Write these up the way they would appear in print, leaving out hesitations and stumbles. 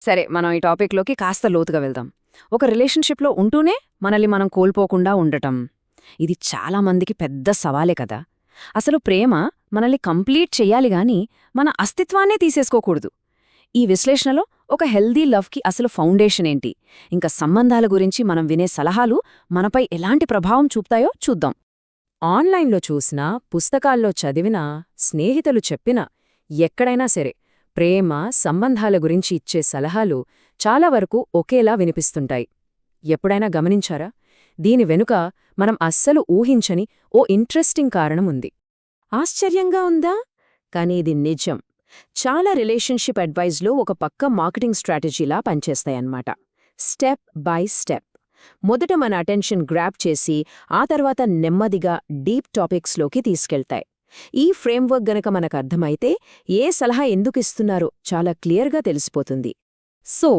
సరే, మనం ఈ టాపిక్లోకి కాస్త లోతుగా వెళ్దాం. ఒక రిలేషన్షిప్లో ఉంటూనే మనల్ని మనం కోల్పోకుండా ఉండటం. ఇది చాలా మందికి పెద్ద సవాలే కదా. అసలు ప్రేమ మనల్ని కంప్లీట్ చెయ్యాలి గాని మన అస్తిత్వాన్నే తీసేసుకోకూడదు. ఈ విశ్లేషణలో ఒక హెల్దీ లవ్కి అసలు ఫౌండేషన్ ఏంటి, ఇంకా సంబంధాల గురించి మనం వినే సలహాలు మనపై ఎలాంటి ప్రభావం చూపుతాయో చూద్దాం. ఆన్లైన్లో చూసినా, పుస్తకాల్లో చదివినా, స్నేహితులు చెప్పినా, ఎక్కడైనా సరే ప్రేమ, సంబంధాల గురించి ఇచ్చే సలహాలు చాలా వరకు ఒకేలా వినిపిస్తుంటాయి. ఎప్పుడైనా గమనించారా? దీని వెనుక మనం అస్సలు ఊహించని ఓ ఇంట్రెస్టింగ్ కారణముంది. ఆశ్చర్యంగా ఉందా? కానీ ఇది నిజం. చాలా రిలేషన్షిప్ అడ్వైజ్లో ఒక పక్క మార్కెటింగ్ స్ట్రాటజీలా పనిచేస్తాయన్నమాట. Step by step. మొదట మన అటెన్షన్ గ్రాప్ చేసి ఆ తర్వాత నెమ్మదిగా డీప్ టాపిక్స్లోకి తీసుకెళ్తాయి. ఈ ఫ్రేమ్వర్క్ గనక మనకర్థమైతే ఏ సలహా ఎందుకిస్తున్నారో చాలా క్లియర్గా తెలిసిపోతుంది. సో,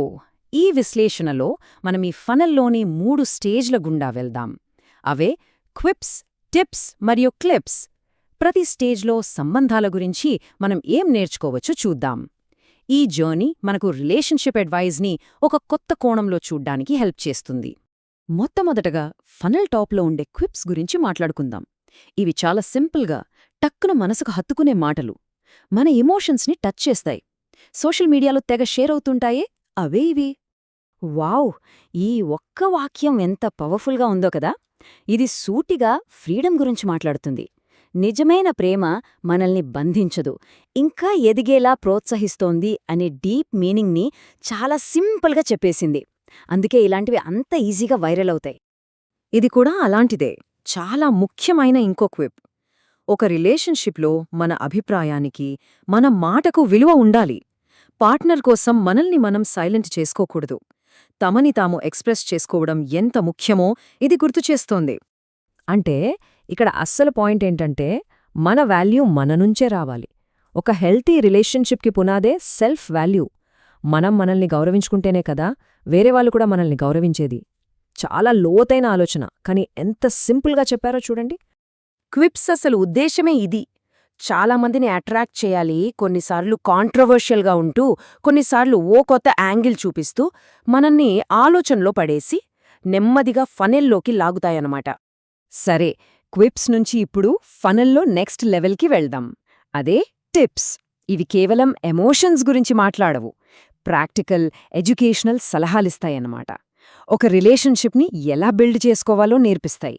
ఈ విశ్లేషణలో మనం ఈ ఫనల్లోని 3 స్టేజ్ల గుండా వెళ్దాం. అవే క్విప్స్, టిప్స్ మరియు క్లిప్స్. ప్రతి స్టేజ్లో సంబంధాల గురించి మనం ఏం నేర్చుకోవచ్చో చూద్దాం. ఈ జర్నీ మనకు రిలేషన్షిప్ అడ్వైజ్ని ఒక కొత్త కోణంలో చూడ్డానికి హెల్ప్ చేస్తుంది. మొట్టమొదటగా ఫనల్ టాప్లో ఉండే క్విప్స్ గురించి మాట్లాడుకుందాం. ఇవి చాలా సింపుల్గా, టక్కున మనసుకు హత్తుకునే మాటలు. మన ఎమోషన్స్ని టచ్ చేస్తాయి. సోషల్ మీడియాలో తెగ షేర్ అవుతుంటాయే, అవే ఇవి. వావ్! ఈ ఒక్క వాక్యం ఎంత పవర్ఫుల్గా ఉందో కదా. ఇది సూటిగా ఫ్రీడమ్ గురించి మాట్లాడుతుంది. నిజమైన ప్రేమ మనల్ని బంధించదు, ఇంకా ఎదిగేలా ప్రోత్సహిస్తోంది అనే డీప్ మీనింగ్ని చాలా సింపుల్గా చెప్పేసింది. అందుకే ఇలాంటివి అంత ఈజీగా వైరల్ అవుతాయి. ఇది కూడా అలాంటిదే. చాలా ముఖ్యమైన ఇంకో క్విప్. ఒక రిలేషన్షిప్లో మన అభిప్రాయానికి, మన మాటకు విలువ ఉండాలి. పార్ట్నర్ కోసం మనల్ని మనం సైలెంట్ చేసుకోకూడదు. తమని తాము ఎక్స్ప్రెస్ చేసుకోవడం ఎంత ముఖ్యమో ఇది గుర్తుచేస్తోంది. అంటే ఇక్కడ అస్సలు పాయింట్ ఏంటంటే, మన వాల్యూ మన నుంచే రావాలి. ఒక హెల్తీ రిలేషన్షిప్కి పునాదే సెల్ఫ్ వాల్యూ. మనం మనల్ని గౌరవించుకుంటేనే కదా వేరేవాళ్ళు కూడా మనల్ని గౌరవించేది. చాలా లోతైన ఆలోచన, కానీ ఎంత సింపుల్గా చెప్పారో చూడండి. క్విప్స్ అసలు ఉద్దేశమే ఇది. చాలామందిని అట్రాక్ట్ చేయాలి, కొన్నిసార్లు కాంట్రవర్షియల్గా ఉంటూ, కొన్నిసార్లు ఓ కొత్త యాంగిల్ చూపిస్తూ, మనల్ని ఆలోచనలో పడేసి నెమ్మదిగా ఫనెల్లోకి లాగుతాయన్నమాట. సరే, క్విప్స్ నుంచి ఇప్పుడు ఫనెల్లో నెక్స్ట్ లెవెల్కి వెళ్దాం. అదే టిప్స్. ఇవి కేవలం ఎమోషన్స్ గురించి మాట్లాడవు, ప్రాక్టికల్, ఎడ్యుకేషనల్ సలహాలిస్తాయన్నమాట. ఒక రిలేషన్షిప్ని ఎలా బిల్డ్ చేసుకోవాలో నేర్పిస్తాయి.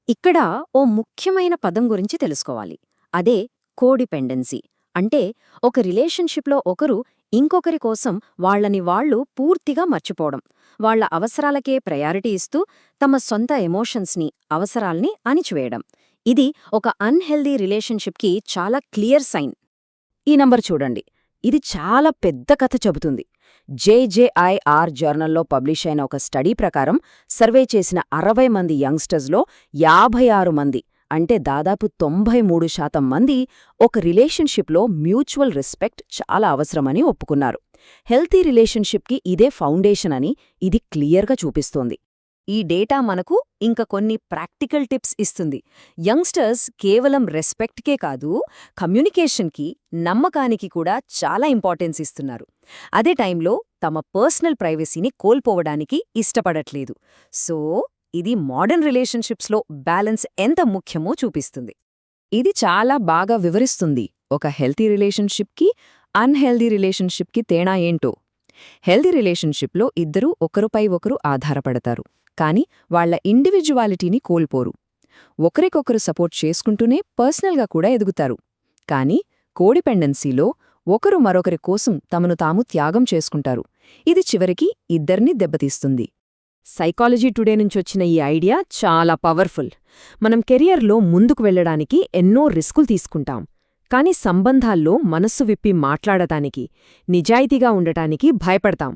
ఇక్కడ ఓ ముఖ్యమైన పదం గురించి తెలుసుకోవాలి. అదే కోడిపెండెన్సీ. అంటే ఒక రిలేషన్షిప్లో ఒకరు ఇంకొకరి కోసం వాళ్లని వాళ్లు పూర్తిగా మర్చిపోవడం, వాళ్ల అవసరాలకే ప్రయారిటీ ఇస్తూ తమ సొంత ఎమోషన్స్ని, అవసరాల్ని అణిచివేయడం. ఇది ఒక అన్హెల్దీ రిలేషన్షిప్కి చాలా క్లియర్ సైన్. ఈ నంబర్ చూడండి. ఇది చాలా పెద్ద కథ చెబుతుంది. జేజేఐఆర్ జర్నల్లో పబ్లిష్ అయిన ఒక స్టడీ ప్రకారం సర్వే చేసిన 60 మంది యంగ్స్టర్స్లో 56 మంది, అంటే దాదాపు 93% మంది ఒక రిలేషన్షిప్లో మ్యూచువల్ రెస్పెక్ట్ చాలా అవసరమని ఒప్పుకున్నారు. హెల్తీ రిలేషన్షిప్కి ఇదే ఫౌండేషన్ అని ఇది క్లియర్గా చూపిస్తోంది. ఈ డేటా మనకు ఇంక కొన్ని ప్రాక్టికల్ టిప్స్ ఇస్తుంది. యంగ్స్టర్స్ కేవలం రెస్పెక్ట్కే కాదు, కమ్యూనికేషన్కి, నమ్మకానికి కూడా చాలా ఇంపార్టెన్స్ ఇస్తున్నారు. అదే టైంలో తమ పర్సనల్ ప్రైవసీని కోల్పోవడానికి ఇష్టపడట్లేదు. సో ఇది మోడర్న్ రిలేషన్షిప్స్లో బ్యాలెన్స్ ఎంత ముఖ్యమో చూపిస్తుంది. ఇది చాలా బాగా వివరిస్తుంది ఒక హెల్తీ రిలేషన్షిప్కి, అన్హెల్దీ రిలేషన్షిప్కి తేడా ఏంటో. హెల్దీ రిలేషన్షిప్లో ఇద్దరూ ఒకరుపై ఒకరు ఆధారపడతారు, కానీ వాళ్ల ఇండివిడ్యువాలిటీని కోల్పోరు. ఒకరికొకరు సపోర్ట్ చేసుకుంటూనే పర్సనల్గా కూడా ఎదుగుతారు. కానీ కోడిపెండెన్సీలో ఒకరు మరొకరి కోసం తమను తాము త్యాగం చేసుకుంటారు. ఇది చివరికి ఇద్దరినీ దెబ్బతీస్తుంది. సైకాలజీ టుడే నుంచొచ్చిన ఈ ఐడియా చాలా పవర్ఫుల్. మనం కెరియర్లో ముందుకు వెళ్లడానికి ఎన్నో రిస్కులు తీసుకుంటాం, కానీ సంబంధాల్లో మనస్సు విప్పి మాట్లాడటానికి, నిజాయితీగా ఉండటానికి భయపడతాం.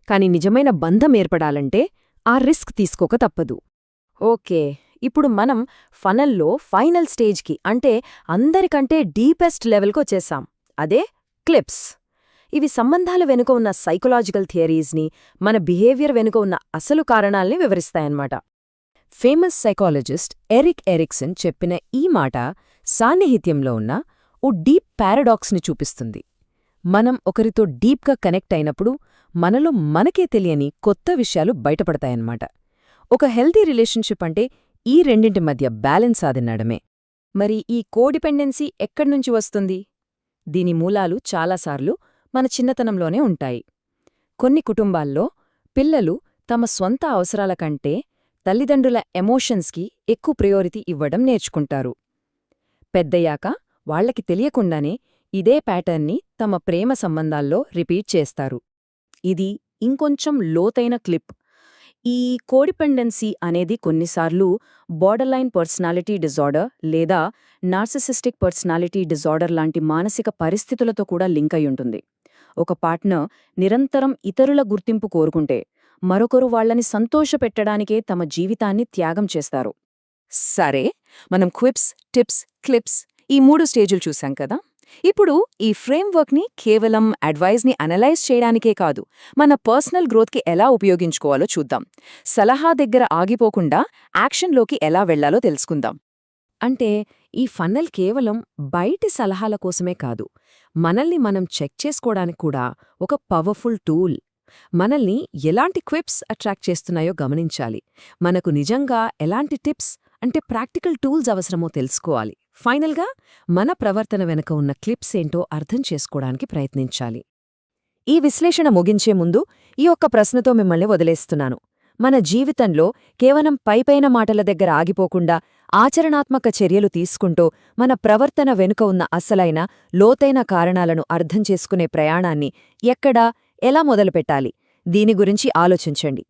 కాని నిజమైన బంధం ఏర్పడాలంటే ఆ రిస్క్ తీసుకోక తప్పదు. ఓకే, ఇప్పుడు మనం ఫనల్లో ఫైనల్ స్టేజ్కి, అంటే అందరికంటే డీపెస్ట్ లెవెల్కొచ్చేసాం. అదే క్లిప్స్. ఇవి సంబంధాల వెనుక ఉన్న సైకలాజికల్ థియరీస్ని, మన బిహేవియర్ వెనుక ఉన్న అసలు కారణాల్ని వివరిస్తాయన్నమాట. ఫేమస్ సైకాలజిస్ట్ ఎరిక్ ఎరిక్సన్ చెప్పిన ఈ మాట సాన్నిహిత్యంలో ఉన్న ఓ డీప్ పారాడాక్స్ని చూపిస్తుంది. మనం ఒకరితో డీప్గా కనెక్ట్ అయినప్పుడు మనలో మనకే తెలియని కొత్త విషయాలు బయటపడతాయన్నమాట. ఒక హెల్తీ రిలేషన్షిప్ అంటే ఈ రెండింటి మధ్య బ్యాలెన్స్ సాధించడమే. మరి ఈ కోడిపెండెన్సీ ఎక్కడ్నుంచి వస్తుంది? దీని మూలాలు చాలాసార్లు మన చిన్నతనంలోనే ఉంటాయి. కొన్ని కుటుంబాల్లో పిల్లలు తమ స్వంత అవసరాల కంటే తల్లిదండ్రుల ఎమోషన్స్కి ఎక్కువ ప్రయారిటీ ఇవ్వడం నేర్చుకుంటారు. పెద్దయ్యాక వాళ్లకి తెలియకుండానే ఇదే ప్యాటర్న్ని తమ ప్రేమ సంబంధాల్లో రిపీట్ చేస్తారు. ఇది ఇంకొంచెం లోతైన క్లిప్. ఈ కోడిపెండెన్సీ అనేది కొన్నిసార్లు బార్డర్లైన్ పర్సనాలిటీ డిజార్డర్ లేదా నార్సిసిస్టిక్ పర్సనాలిటీ డిజార్డర్ లాంటి మానసిక పరిస్థితులతో కూడా లింక్ అయి ఉంటుంది. ఒక పార్ట్నర్ నిరంతరం ఇతరుల గుర్తింపు కోరుకుంటే మరొకరు వాళ్లని సంతోషపెట్టడానికే తమ జీవితాన్ని త్యాగం చేస్తారు. సరే, మనం క్విప్స్, టిప్స్, క్లిప్స్ ఈ 3 స్టేజులు చూశాం కదా. ఇప్పుడు ఈ ఫ్రేమ్వర్క్ని కేవలం అడ్వైజ్ని అనలైజ్ చేయడానికే కాదు, మన పర్సనల్ గ్రోత్కి ఎలా ఉపయోగించుకోవాలో చూద్దాం. సలహా దగ్గర ఆగిపోకుండా యాక్షన్లోకి ఎలా వెళ్లాలో తెలుసుకుందాం. అంటే ఈ ఫన్నెల్ కేవలం బయటి సలహాల కోసమే కాదు, మనల్ని మనం చెక్ చేసుకోవడానికి కూడా ఒక పవర్ఫుల్ టూల్. మనల్ని ఎలాంటి క్విప్స్ అట్రాక్ట్ చేస్తున్నాయో గమనించాలి. మనకు నిజంగా ఎలాంటి టిప్స్ అంటే ప్రాక్టికల్ టూల్స్ అవసరమో తెలుసుకోవాలి. ఫైనల్గా మన ప్రవర్తన వెనుక ఉన్న క్లిప్స్ ఏంటో అర్థం చేసుకోవడానికి ప్రయత్నించాలి. ఈ విశ్లేషణ ముగించే ముందు ఈ ఒక్క ప్రశ్నతో మిమ్మల్ని వదిలేస్తున్నాను. మన జీవితంలో కేవలం పైపైన మాటల దగ్గర ఆగిపోకుండా ఆచరణాత్మక చర్యలు తీసుకుంటూ మన ప్రవర్తన వెనుక ఉన్న అసలైన లోతైన కారణాలను అర్థం చేసుకునే ప్రయాణాన్ని ఎక్కడా, ఎలా మొదలుపెట్టాలి, దీని గురించి ఆలోచించండి.